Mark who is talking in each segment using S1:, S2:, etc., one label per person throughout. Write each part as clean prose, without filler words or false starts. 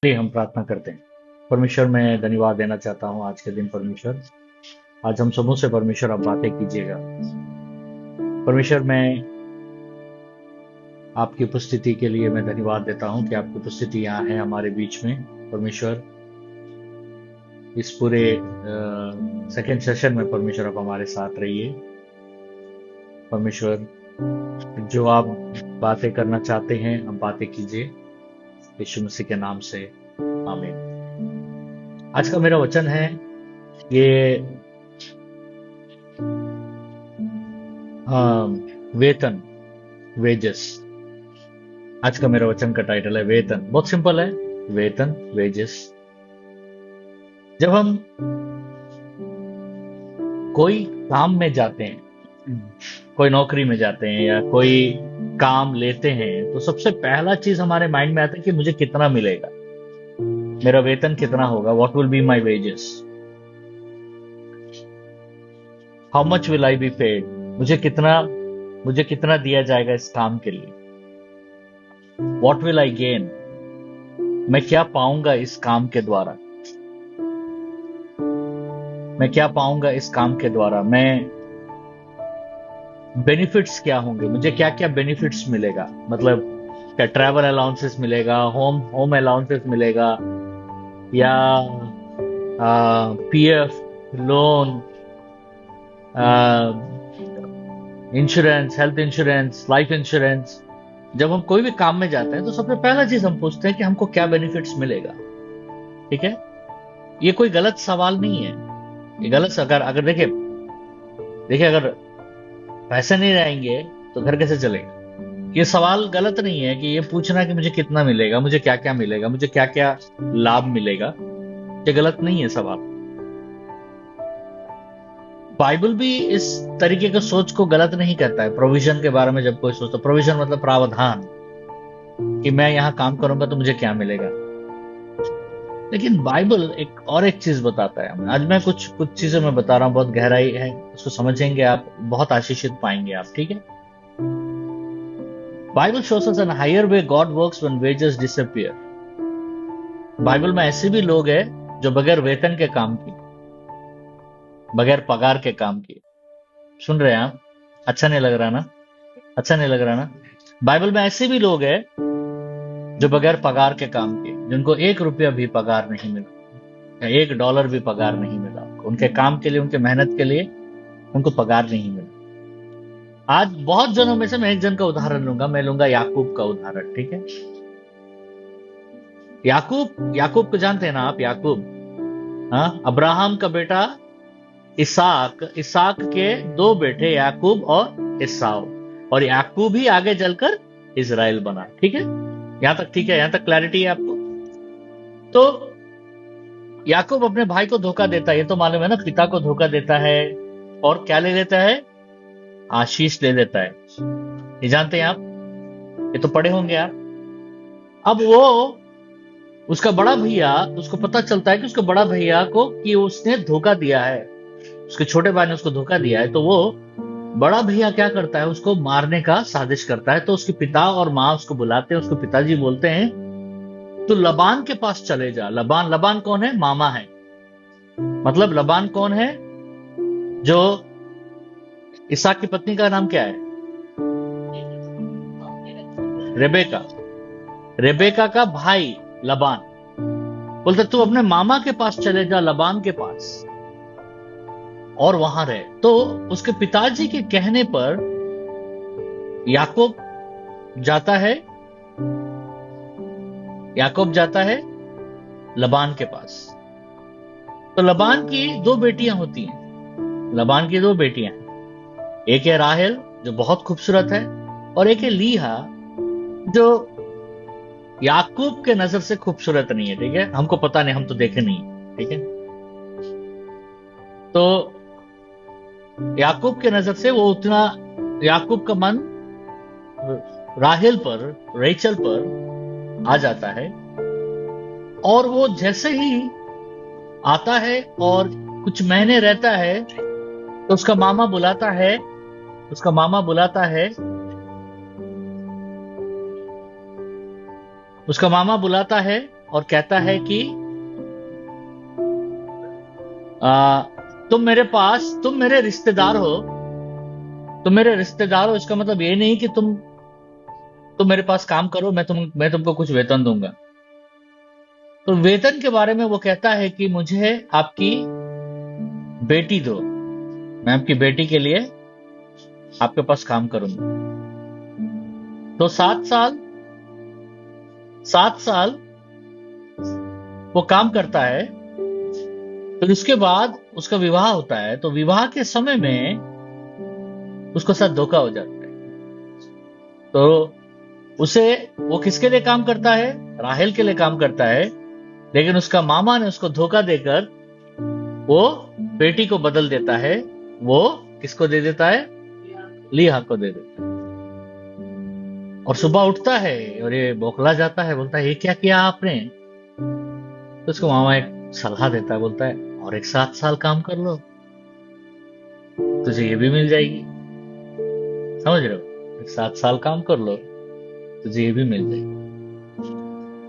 S1: लिए हम प्रार्थना करते हैं। परमेश्वर, मैं धन्यवाद देना चाहता हूँ आज के दिन। परमेश्वर, आज हम समूह से परमेश्वर आप बातें कीजिएगा। परमेश्वर, मैं आपकी उपस्थिति के लिए मैं धन्यवाद देता हूँ कि आपकी उपस्थिति यहाँ है हमारे बीच में। परमेश्वर, इस पूरे सेकेंड सेशन में परमेश्वर आप हमारे साथ रहिए। परमेश्वर, जो आप बातें करना चाहते हैं आप बातें कीजिए, यीशु मसीह के नाम से, आमीन। आज का मेरा वचन है ये वेतन, वेजेस। आज का मेरा वचन का टाइटल है वेतन। बहुत सिंपल है, वेतन, वेजेस। जब हम कोई काम में जाते हैं, कोई नौकरी में जाते हैं या कोई काम लेते हैं, तो सबसे पहला चीज हमारे माइंड में आता है कि मुझे कितना मिलेगा, मेरा वेतन कितना होगा, what will be my wages, how much will I be paid, मुझे कितना दिया जाएगा इस काम के लिए, व्हाट विल आई गेन, मैं क्या पाऊंगा इस काम के द्वारा, मैं क्या पाऊंगा इस काम के द्वारा, मैं बेनिफिट्स क्या होंगे, मुझे क्या क्या बेनिफिट्स मिलेगा। मतलब क्या ट्रैवल अलाउंसेस मिलेगा, होम अलाउंसेस मिलेगा, या PF, loan, insurance, health insurance, life insurance. जब हम कोई भी काम में जाते हैं तो सबसे पहला चीज हम पूछते हैं कि हमको क्या बेनिफिट्स मिलेगा। ठीक है, ये कोई गलत सवाल नहीं है। ये गलत, अगर अगर देखिए अगर पैसे नहीं रहेंगे तो घर कैसे चलेगा। ये सवाल गलत नहीं है कि ये पूछना कि मुझे कितना मिलेगा, मुझे क्या क्या मिलेगा, मुझे क्या क्या लाभ मिलेगा। ये गलत नहीं है सवाल। बाइबल भी इस तरीके के सोच को गलत नहीं कहता है। प्रोविजन के बारे में जब कोई सोचता, प्रोविजन मतलब प्रावधान, कि मैं यहां काम करूंगा तो मुझे क्या मिलेगा। लेकिन बाइबल एक चीज बताता है हमें। आज मैं कुछ चीजें मैं बता रहा हूं, बहुत गहराई है, उसको समझेंगे आप, बहुत आशीषित पाएंगे आप। ठीक है, Bible shows us an higher way God works when wages disappear. Bible में ऐसे भी लोग हैं जो बगैर वेतन के काम किए, बगैर पगार के काम किए। सुन रहे हैं आप? अच्छा नहीं लग रहा ना? अच्छा नहीं लग रहा ना? बाइबल में ऐसे भी लोग हैं जो बगैर पगार के काम किए, जिनको ₹1 भी पगार नहीं मिला, या $1 भी पगार नहीं मिला। उनके काम के लिए, उनके मेहनत के लिए उनको पगार नहीं मिला। आज बहुत जनों में से मैं एक जन का उदाहरण लूंगा, मैं लूंगा याकूब का उदाहरण। ठीक है, याकूब को जानते हैं ना आप? याकूब, हाँ, अब्राहम का बेटा इसाक के 2 बेटे याकूब और एसाव, और याकूब ही आगे चलकर इजराइल बना। ठीक है, यहां तक ठीक है? यहां तक क्लैरिटी है आपको? तो याकूब अपने भाई को धोखा देता है, ये तो मालूम है ना। पिता को धोखा देता है और क्या ले लेता है? आशीष ले लेता है। ये जानते हैं आप? ये तो पढ़े होंगे आप। अब वो, उसका बड़ा भैया, उसको पता चलता है कि उसके बड़ा भैया को कि उसने धोखा दिया है, उसके छोटे भाई ने उसको धोखा दिया है। तो वो बड़ा भैया क्या करता है? उसको मारने का साजिश करता है। तो उसके पिता और माँ उसको बुलाते हैं। उसके पिताजी बोलते हैं तो लबान के पास चले जा। लबान कौन है? मामा है। मतलब लबान कौन है? जो इसहाक की पत्नी का नाम क्या है? रेबेका। रेबेका का भाई लबान। बोलते तू अपने मामा के पास चले जा, लबान के पास, और वहां रहे। तो उसके पिताजी के कहने पर याकूब जाता है, लबान के पास। तो लबान की 2 बेटियां होती हैं। लबान की 2 बेटियां हैं। एक है राहेल जो बहुत खूबसूरत है, और एक है लीहा जो याकूब के नजर से खूबसूरत नहीं है। ठीक है, हमको पता नहीं, हम तो देखे नहीं। ठीक है, तो याकूब के नजर से वो उतना, याकूब का मन राहेल पर, रेचल पर आ जाता है। और वो जैसे ही आता है और कुछ महीने रहता है तो उसका मामा बुलाता है, उसका मामा बुलाता है, उसका मामा बुलाता है और कहता है कि तुम मेरे रिश्तेदार हो। तुम मेरे रिश्तेदार हो, इसका मतलब ये नहीं कि तुम मेरे पास काम करो, मैं तुमको कुछ वेतन दूंगा। तो वेतन के बारे में वो कहता है कि मुझे आपकी बेटी दो, मैं आपकी बेटी के लिए आपके पास काम करूंगा। तो 7 साल वो काम करता है। फिर उसके बाद उसका विवाह होता है। तो विवाह के समय में उसको साथ धोखा हो जाता है। तो वो किसके लिए काम करता है? राहेल के लिए काम करता है। लेकिन उसका मामा ने उसको धोखा देकर वो बेटी को बदल देता है। वो किसको दे देता है? लिहा को दे देता है। और सुबह उठता है और ये बौखला जाता है, बोलता है ये क्या किया आपने? तो उसको मामा एक सलाह देता है, बोलता है और एक 7 साल काम कर लो, तुझे ये भी मिल जाएगी। समझ रहे हो? एक 7 साल काम कर लो, तुझे ये भी मिल जाएगी।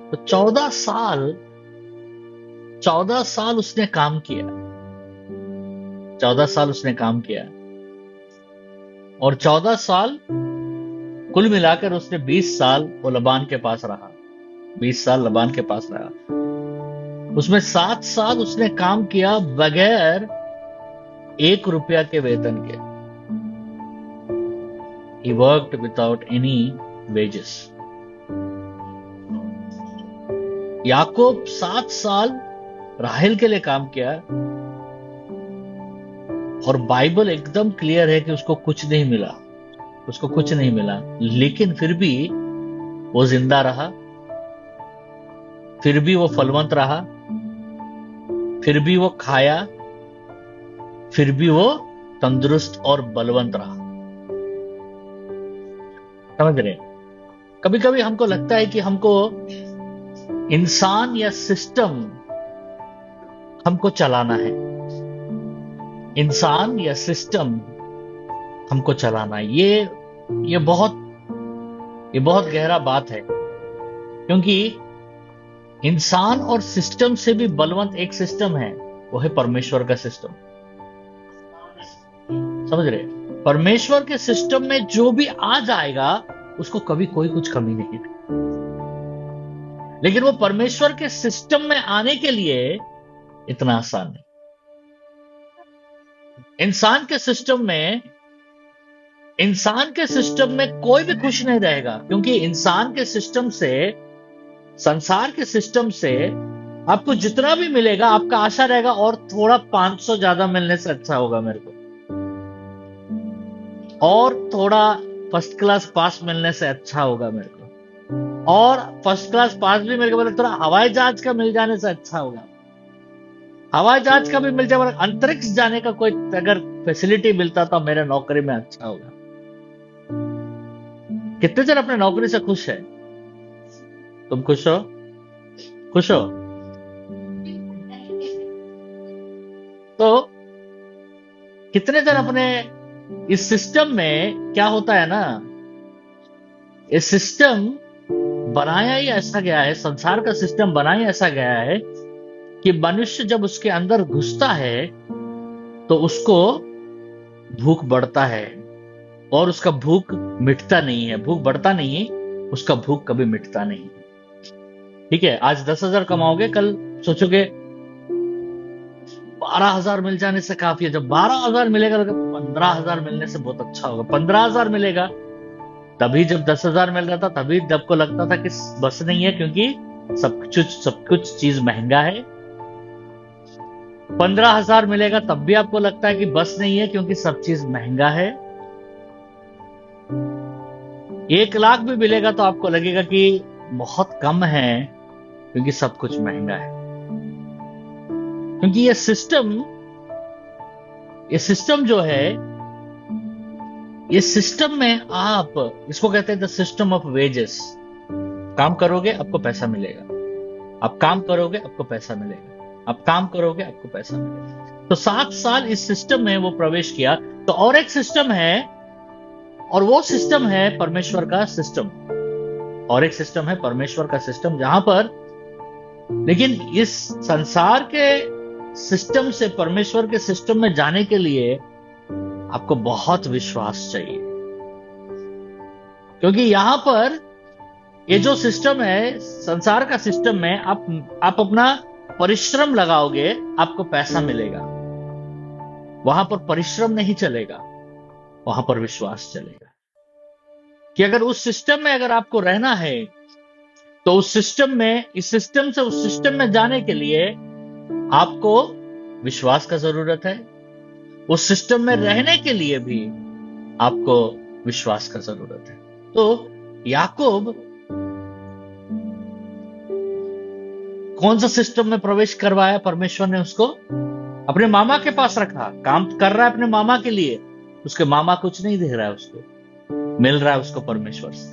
S1: तो 14 साल उसने काम किया। 14 साल उसने काम किया और 14 साल कुल मिलाकर उसने 20 साल वो लबान के पास रहा। 20 साल लबान के पास रहा। उसमें 7 साल उसने काम किया बगैर 1 रुपया के वेतन के। He worked without any wages. याकूब 7 साल राहेल के लिए काम किया और बाइबल एकदम क्लियर है कि उसको कुछ नहीं मिला। उसको कुछ नहीं मिला, लेकिन फिर भी वो जिंदा रहा, फिर भी वो फलवंत रहा, फिर भी वो खाया, फिर भी वो तंदुरुस्त और बलवंत रहा। समझ रहे? कभी कभी हमको लगता है कि हमको इंसान या सिस्टम हमको चलाना है। इंसान या सिस्टम हमको चलाना है। ये बहुत गहरा बात है, क्योंकि इंसान और सिस्टम से भी बलवंत एक सिस्टम है, वो है परमेश्वर का सिस्टम। समझ रहे? परमेश्वर के सिस्टम में जो भी आ जाएगा उसको कभी कोई कुछ कमी नहीं है। लेकिन वो परमेश्वर के सिस्टम में आने के लिए इतना आसान नहीं। इंसान के सिस्टम में कोई भी खुश नहीं रहेगा, क्योंकि इंसान के सिस्टम से, संसार के सिस्टम से आपको जितना भी मिलेगा आपका आशा रहेगा और थोड़ा 500 ज्यादा मिलने से अच्छा होगा मेरे को, और थोड़ा फर्स्ट क्लास पास मिलने से अच्छा होगा मेरे को, और फर्स्ट क्लास पास भी मिल गया थोड़ा हवाई जहाज का मिल जाने से अच्छा होगा। हवाई जहाज का भी मिल जाए, अंतरिक्ष जाने का कोई अगर फैसिलिटी मिलता तो मेरे नौकरी में अच्छा होगा। कितने जन अपने नौकरी से खुश है? तुम खुश हो? खुश हो? तो कितने जन अपने इस सिस्टम में, क्या होता है ना, इस सिस्टम बनाया ही ऐसा गया है, संसार का सिस्टम बनाया ऐसा गया है कि मनुष्य जब उसके अंदर घुसता है तो उसको भूख बढ़ता है और उसका भूख मिटता नहीं है। भूख बढ़ता नहीं है, उसका भूख कभी मिटता नहीं। ठीक है, आज 10,000 कमाओगे, कल सोचोगे 12,000 मिल जाने से काफी है। जब 12,000 मिलेगा तो 15,000 मिलने से बहुत अच्छा होगा। 15,000 मिलेगा, तभी जब 10,000 मिल रहा था तभी जब को लगता था कि बस नहीं है, क्योंकि सब कुछ चीज महंगा है। 15,000 मिलेगा तब भी आपको लगता है कि बस नहीं है, क्योंकि सब चीज महंगा है। 1 लाख भी मिलेगा तो आपको लगेगा कि बहुत कम है, क्योंकि सब कुछ महंगा है। क्योंकि ये सिस्टम जो है, ये सिस्टम में आप इसको कहते हैं द सिस्टम ऑफ वेजेस। काम करोगे आपको पैसा मिलेगा, आप काम करोगे आपको पैसा मिलेगा, आप काम करोगे आपको पैसा मिलेगा। तो 7 साल इस सिस्टम में वो प्रवेश किया। तो और एक सिस्टम है, और वो सिस्टम है परमेश्वर का सिस्टम। और एक सिस्टम है परमेश्वर का सिस्टम, जहां पर लेकिन इस संसार के सिस्टम से परमेश्वर के सिस्टम में जाने के लिए आपको बहुत विश्वास चाहिए, क्योंकि यहां पर ये जो सिस्टम है, संसार का सिस्टम में आप अपना परिश्रम लगाओगे, आपको पैसा मिलेगा। वहां पर परिश्रम नहीं चलेगा, वहां पर विश्वास चलेगा। कि अगर उस सिस्टम में अगर आपको रहना है, तो उस सिस्टम में, इस सिस्टम से उस सिस्टम में जाने के लिए आपको विश्वास का जरूरत है। उस सिस्टम में रहने के लिए भी आपको विश्वास का जरूरत है। तो याकूब कौन सा सिस्टम में प्रवेश करवाया परमेश्वर ने उसको? अपने मामा के पास रखा, काम कर रहा है अपने मामा के लिए। उसके मामा कुछ नहीं दे रहा है उसको, मिल रहा है उसको परमेश्वर से।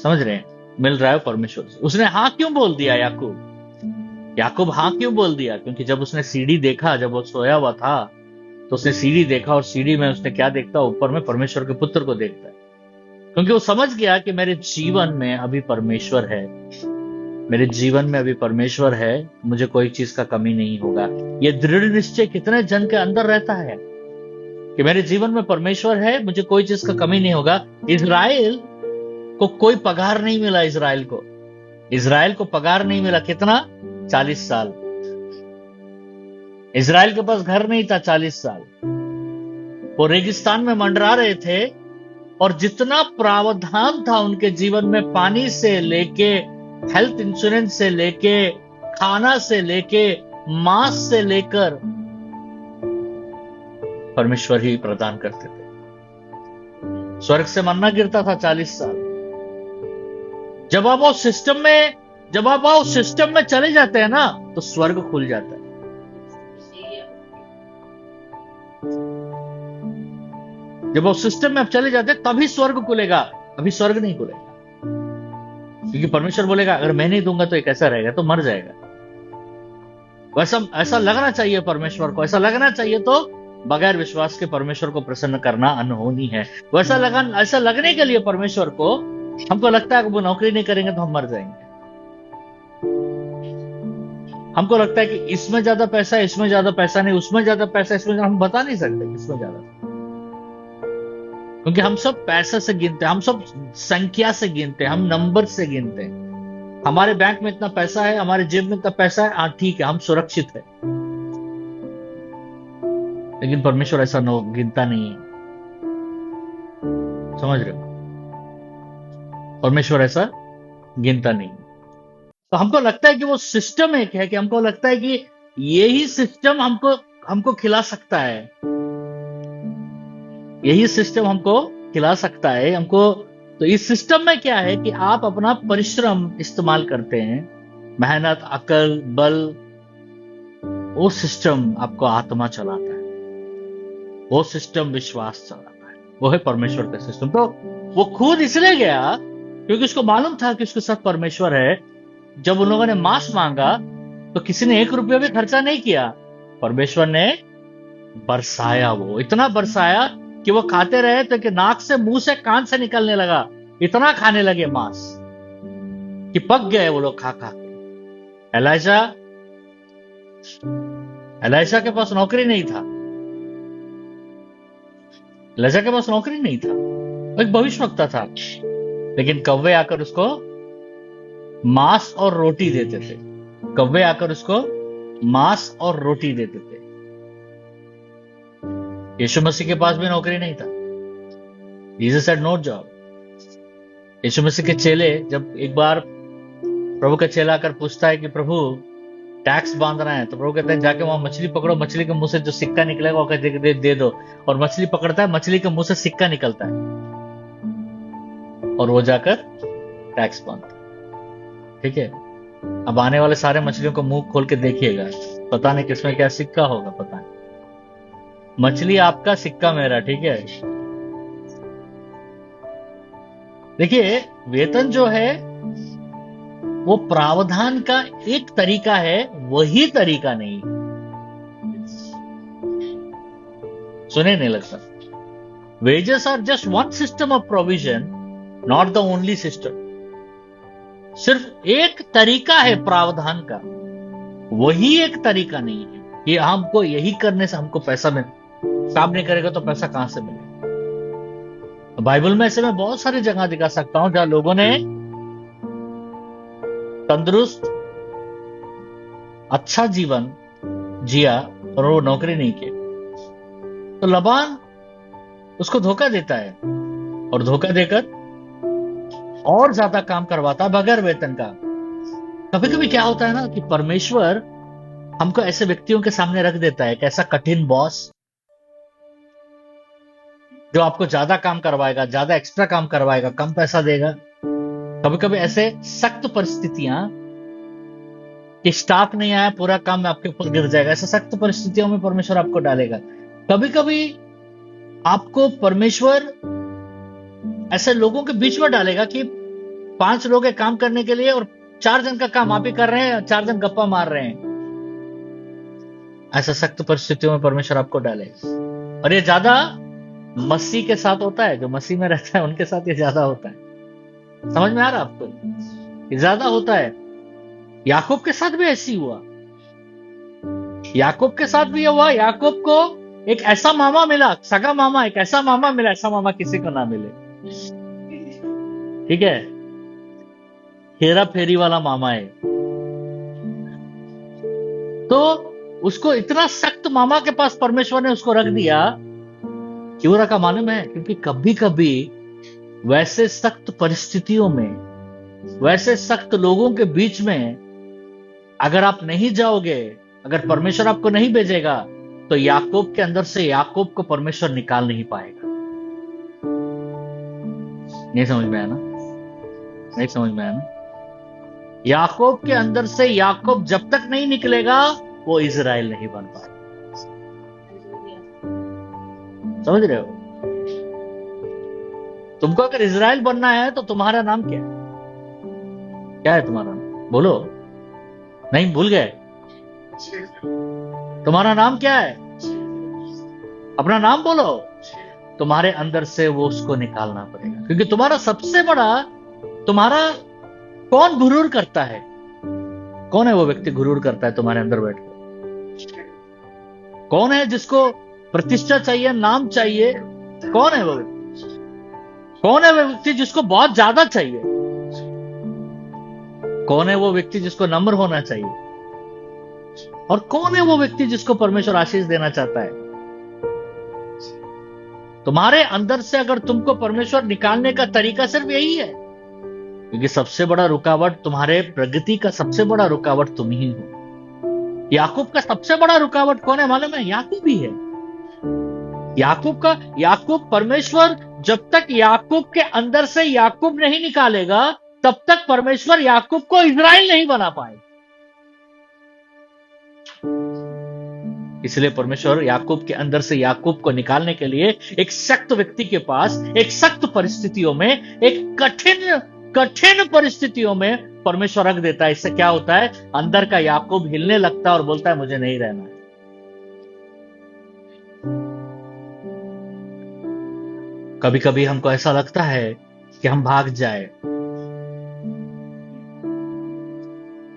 S1: समझ रहे हैं? मिल रहा है परमेश्वर से। उसने हाँ क्यों बोल दिया? याकूब हाँ क्यों बोल दिया? क्योंकि जब उसने सीढ़ी देखा, जब वो सोया हुआ था, तो उसने सीढ़ी देखा, और सीढ़ी में उसने क्या देखता? ऊपर में परमेश्वर के पुत्र को देखता है। क्योंकि वो समझ गया कि मेरे जीवन में अभी परमेश्वर है, मेरे जीवन में अभी परमेश्वर है, मुझे कोई चीज का कमी नहीं होगा। ये दृढ़ निश्चय कितने जन के अंदर रहता है कि मेरे जीवन में परमेश्वर है, मुझे कोई चीज का कमी नहीं होगा। इजराइल को कोई पगार नहीं मिला। इजराइल को पगार नहीं मिला। कितना? 40 साल। इजराइल के पास घर नहीं था 40 साल। वो रेगिस्तान में मंडरा रहे थे, और जितना प्रावधान था उनके जीवन में, पानी से लेके, हेल्थ इंश्योरेंस से लेके, खाना से लेके, मांस से लेकर, परमेश्वर ही प्रदान करते थे। स्वर्ग से मन्ना गिरता था 40 साल। जब आप वो सिस्टम में चले जाते हैं ना, तो स्वर्ग खुल जाता है। जब वो सिस्टम में आप चले जाते हैं, तभी स्वर्ग खुलेगा। अभी स्वर्ग नहीं खुलेगा, क्योंकि परमेश्वर बोलेगा अगर मैं नहीं दूंगा तो ये कैसा रहेगा? तो मर जाएगा। वैसा ऐसा लगना चाहिए परमेश्वर को। ऐसा लगना चाहिए तो बगैर विश्वास के परमेश्वर को प्रसन्न करना अनहोनी है। ऐसा लगने के लिए परमेश्वर को, हमको लगता है कि वो नौकरी नहीं करेंगे तो हम मर जाएंगे। हमको लगता है कि इसमें ज्यादा पैसा है, इसमें ज्यादा पैसा नहीं, उसमें ज्यादा पैसा, इसमें हम बता नहीं सकते किसमें ज्यादा, क्योंकि हम सब पैसे से गिनते हैं, हम सब संख्या से गिनते हैं, हम नंबर से गिनते हैं। हमारे बैंक में इतना पैसा है, हमारे जेब में इतना पैसा है, ठीक है, हम सुरक्षित है। लेकिन परमेश्वर ऐसा गिनता नहीं है। समझ रहे हो? परमेश्वर ऐसा गिनता नहीं। तो हमको लगता है कि वो सिस्टम एक है, कि हमको लगता है कि यही सिस्टम हमको खिला सकता है, यही सिस्टम हमको खिला सकता है हमको। तो इस सिस्टम में क्या है कि आप अपना परिश्रम इस्तेमाल करते हैं, मेहनत, अकल, बल। वो सिस्टम आपको आत्मा चलाता है, वो सिस्टम विश्वास चलाता है, वो है परमेश्वर का सिस्टम। तो वो खुद इसलिए गया क्योंकि उसको मालूम था कि उसके साथ परमेश्वर है। जब उन लोगों ने मांस मांगा तो किसी ने 1 रुपया भी खर्चा नहीं किया। परमेश्वर ने बरसाया, वो इतना बरसाया कि वो खाते रहे तो कि नाक से, मुंह से, कान से निकलने लगा। इतना खाने लगे मांस कि पक गए वो लोग खा खा के। एलाइशा के पास नौकरी नहीं था। एलाइशा के पास नौकरी नहीं था, वो एक भविष्यवक्ता था। लेकिन कौवे आकर उसको मांस और रोटी देते थे। कौवे आकर उसको मांस और रोटी देते थे। यीशु मसीह के पास भी नौकरी नहीं था। Jesus had no job. Yeshu Masih के चेले, जब एक बार प्रभु का चेला आकर पूछता है कि प्रभु टैक्स बांधना है, तो प्रभु कहते हैं जाके वहां मछली पकड़ो, मछली के मुंह से जो सिक्का निकलेगा वो कहते दे दो। और मछली पकड़ता है, मछली के मुंह से सिक्का निकलता है, और वो जाकर टैक्स बांधता है। ठीक है? अब आने वाले सारे मछलियों को मुंह खोल के देखिएगा, पता नहीं किसमें क्या सिक्का होगा, पता नहीं। मछली आपका, सिक्का मेरा। ठीक है? देखिए, वेतन जो है वो प्रावधान का एक तरीका है, वही तरीका नहीं। सुने नहीं लगता? Wages are just one system of provision, not the only system. सिर्फ एक तरीका है प्रावधान का, वही एक तरीका नहीं है कि हमको यही करने से हमको पैसा मिले, काम नहीं करेगा तो पैसा कहां से मिलेगा। बाइबल में ऐसे मैं बहुत सारी जगह दिखा सकता हूं जहां लोगों ने तंदुरुस्त अच्छा जीवन जिया और वो नौकरी नहीं की, तो लबान उसको धोखा देता है और धोखा देकर और ज्यादा काम करवाता बगैर वेतन का। कभी कभी क्या होता है ना कि परमेश्वर हमको ऐसे व्यक्तियों के सामने रख देता है, एक ऐसा कठिन बॉस जो आपको ज्यादा काम करवाएगा, ज्यादा एक्स्ट्रा काम करवाएगा, कम पैसा देगा। कभी कभी ऐसे सख्त परिस्थितियां कि स्टाफ नहीं आया, पूरा काम आपके ऊपर गिर जाएगा, ऐसे सख्त परिस्थितियों में परमेश्वर आपको डालेगा। कभी कभी आपको परमेश्वर ऐसे लोगों के बीच में डालेगा कि 5 लोग हैं काम करने के लिए और 4 जन का काम आप ही कर रहे हैं, 4 जन गप्पा मार रहे हैं। ऐसा सख्त परिस्थितियों में परमेश्वर आपको डालेगा। और ये ज्यादा मसीह के साथ होता है, जो मसीह में रहता है उनके साथ ये ज्यादा होता है। समझ में आ रहा है आपको? ये ज्यादा होता है। याकूब के साथ भी ऐसी हुआ, याकूब के साथ भी हुआ। याकूब को एक ऐसा मामा मिला, सगा मामा, एक ऐसा मामा मिला, ऐसा मामा किसी को ना मिले। ठीक है, हेरा फेरी वाला मामा है। तो उसको इतना सख्त मामा के पास परमेश्वर ने उसको रख दिया। क्यों रखा मालूम है? क्योंकि कभी कभी वैसे सख्त परिस्थितियों में, वैसे सख्त लोगों के बीच में अगर आप नहीं जाओगे, अगर परमेश्वर आपको नहीं भेजेगा, तो याकूब के अंदर से याकूब को परमेश्वर निकाल नहीं पाएगा। नहीं समझ में आया ना? नहीं समझ में आया ना? याकूब के अंदर से याकूब जब तक नहीं निकलेगा, वो इजराइल नहीं बन पाएगा। समझ रहे हो? तुमको अगर इजराइल बनना है तो तुम्हारा नाम क्या है? क्या है तुम्हारा नाम? बोलो। नहीं, भूल गए? तुम्हारा नाम क्या है? अपना नाम बोलो। तुम्हारे अंदर से वो उसको निकालना पड़ेगा, क्योंकि तुम्हारा सबसे बड़ा, तुम्हारा कौन गुरूर करता है? कौन है वो व्यक्ति गुरूर करता है तुम्हारे अंदर बैठ कर? कौन है जिसको प्रतिष्ठा चाहिए, नाम चाहिए? कौन है वो व्यक्ति? कौन है वो व्यक्ति जिसको बहुत ज्यादा चाहिए? कौन है वो व्यक्ति जिसको नम्र होना चाहिए? और कौन है वो व्यक्ति जिसको परमेश्वर आशीष देना चाहता है? तुम्हारे अंदर से अगर तुमको परमेश्वर निकालने का तरीका सिर्फ यही है, क्योंकि सबसे बड़ा रुकावट, तुम्हारे प्रगति का सबसे बड़ा रुकावट तुम ही हो। याकूब का सबसे बड़ा रुकावट कौन है मालूम है? याकूब ही है। याकूब परमेश्वर जब तक याकूब के अंदर से याकूब नहीं निकालेगा, तब तक परमेश्वर याकूब को इजराइल नहीं बना पाएगा। इसलिए परमेश्वर याकूब के अंदर से याकूब को निकालने के लिए एक सख्त व्यक्ति के पास, एक सख्त परिस्थितियों में, एक कठिन परिस्थितियों में परमेश्वर रख देता है। इससे क्या होता है? अंदर का याकूब हिलने लगता है और बोलता है मुझे नहीं रहना है। कभी कभी हमको ऐसा लगता है कि हम भाग जाए।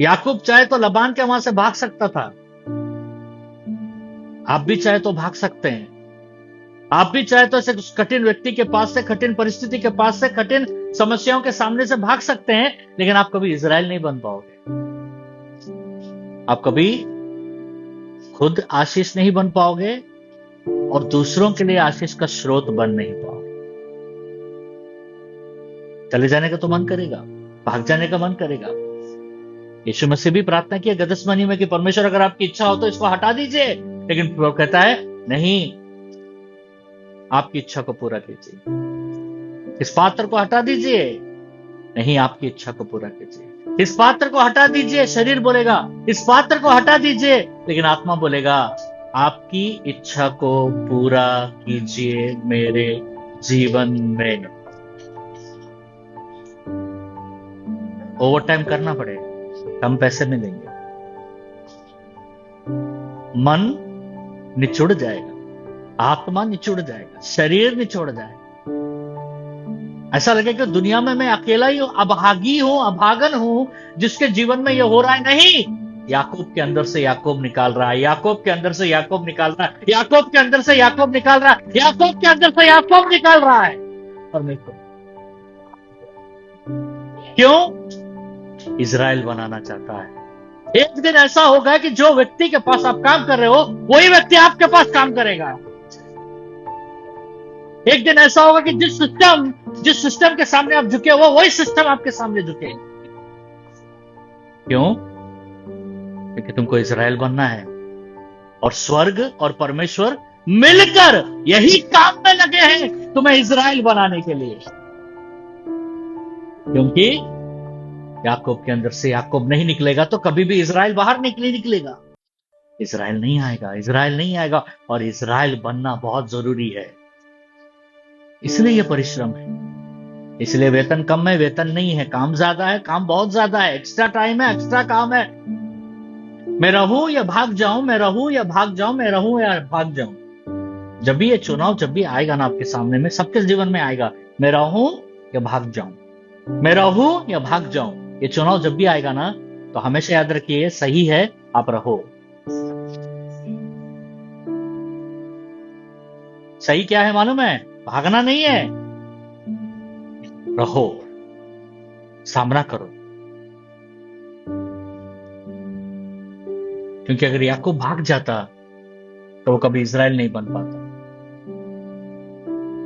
S1: याकूब चाहे तो लबान के वहां से भाग सकता था। आप भी चाहे तो भाग सकते हैं। आप भी चाहे तो ऐसे कठिन व्यक्ति के पास से, कठिन परिस्थिति के पास से, कठिन समस्याओं के सामने से भाग सकते हैं, लेकिन आप कभी इजराइल नहीं बन पाओगे। आप कभी खुद आशीष नहीं बन पाओगे और दूसरों के लिए आशीष का स्रोत बन नहीं पाओगे। चले जाने का तो मन करेगा, भाग जाने का मन करेगा। यीशु मसीह भी प्रार्थना किया गदसमनी में कि परमेश्वर अगर आपकी इच्छा हो तो इसको हटा दीजिए, लेकिन वो कहता है नहीं, आपकी इच्छा को पूरा कीजिए। इस पात्र को हटा दीजिए, नहीं, आपकी इच्छा को पूरा कीजिए। इस पात्र को हटा दीजिए, शरीर बोलेगा इस पात्र को हटा दीजिए, लेकिन आत्मा बोलेगा आपकी इच्छा को पूरा कीजिए मेरे जीवन में। ओवर टाइम करना पड़ेगा, कम पैसे मिलेंगे, मन निचुड़ जाएगा, आत्मा निचुड़ जाएगा, शरीर निचुड़ जाएगा। ऐसा लगे कि दुनिया में मैं अकेला ही हूं, अभागी हूं, अभागन हूं, जिसके जीवन में ये हो रहा है। नहीं, याकूब के अंदर से याकूब निकाल रहा है, याकूब के अंदर से याकूब निकाल रहा है, याकूब के अंदर से याकूब निकाल रहा है, याकूब के अंदर से याकूब निकाल रहा है। परमेश्वर क्यों? इजराइल बनाना चाहता है। एक दिन ऐसा होगा कि जो व्यक्ति के पास आप काम कर रहे हो, वही व्यक्ति आपके पास काम करेगा। एक दिन ऐसा होगा कि जिस सिस्टम के सामने आप झुके हो, वही सिस्टम आपके सामने झुके। क्यों? क्योंकि तुमको इजराइल बनना है, और स्वर्ग और परमेश्वर मिलकर यही काम में लगे हैं तुम्हें इजराइल बनाने के लिए। क्योंकि याकूब के अंदर से याकूब नहीं निकलेगा तो कभी भी इजराइल बाहर निकलेगा। इजराइल नहीं आएगा, इजराइल नहीं आएगा। और इजराइल बनना बहुत जरूरी है। इसलिए यह परिश्रम है। इसलिए वेतन कम है, वेतन नहीं है, काम ज्यादा है, काम बहुत ज्यादा है, एक्स्ट्रा टाइम है, एक्स्ट्रा काम है। मैं रहूं या भाग जाऊं, मैं रहूं या भाग जाऊं, मैं रहूं या भाग जाऊं। जब भी ये चुनाव जब भी आएगा ना आपके सामने में, सबके जीवन में आएगा, मैं रहूं या भाग जाऊं, मैं रहूं या भाग जाऊं। ये चुनाव जब भी आएगा ना, तो हमेशा याद रखिए, सही है आप रहो। सही क्या है मालूम है? भागना नहीं है, रहो, सामना करो। क्योंकि अगर याकूब भाग जाता तो वो कभी इजराइल नहीं बन पाता।